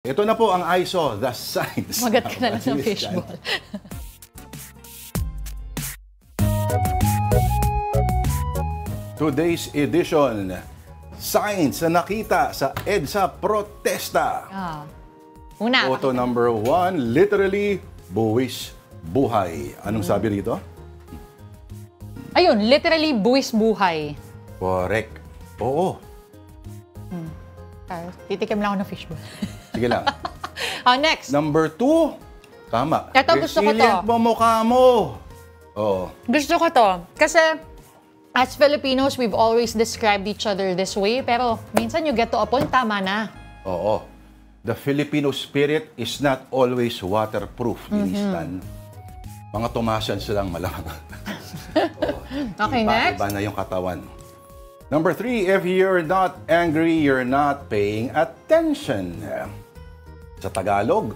Ito na po ang ISO, the science. Magat ka na lang ng fishball. Today's edition, science na nakita sa EDSA protesta. Una. Photo number 1, literally buwis buhay. Anong sabi rito? Ayun, literally buwis buhay. Correct. Oo. Titikim lang ako ng fishball. Sige lang. Next. Number 2, tama. Ito, gusto ko to. Resilient mo mukha mo. Oo. Gusto ko to. Kasi as Filipinos, we've always described each other this way. Pero minsan you get to a point, tama na. Oo. The Filipino spirit is not always waterproof, Dinistan. Mga Tomasians lang malamang. Okay, next. Iba na yung katawan. Number 3, if you're not angry, you're not paying attention. Sa Tagalog,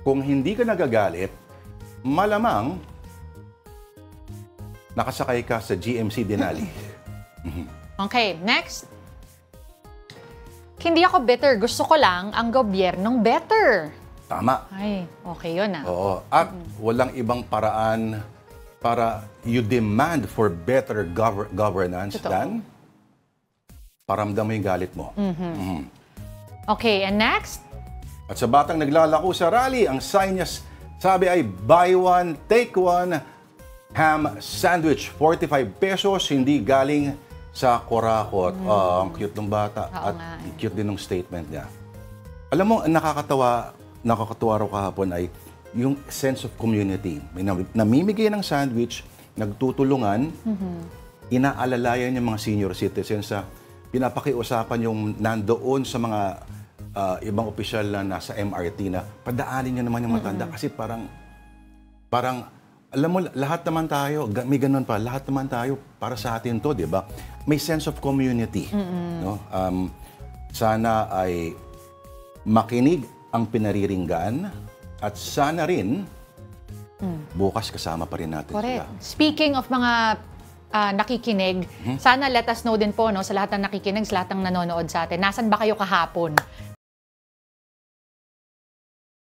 kung hindi ka nagagalit, malamang nakasakay ka sa GMC Denali. Okay, next. Hindi ako bitter. Gusto ko lang ang gobyernong better. Tama. Ay, okay yun ah. Oo. At walang ibang paraan para you demand for better governance than paramdam mo yung galit mo. Okay, and next? At sa batang naglalako sa rally, ang sign niya sabi ay buy one, take one ham sandwich. 45 pesos, hindi galing sa Corakot. Ang cute ng bata. At cute din ng statement niya. Alam mo, nakakatawa raw kahapon ay yung sense of community. May namimigay ng sandwich, nagtutulungan, inaalalayan yung mga senior citizens sa pinapakiusapan yung nandoon sa mga ibang opisyal na nasa MRT na padaanin niya naman yung matanda kasi parang alam mo, lahat naman tayo, may ganun pa, lahat naman tayo para sa atin to, di ba? May sense of community. No? Sana ay makinig ang pinariringgan at sana rin bukas kasama pa rin natin sila. Speaking of mga nakikinig, sana let us know din po no, sa lahat ng nakikinig, sa lahat ng nanonood sa atin, nasan ba kayo kahapon?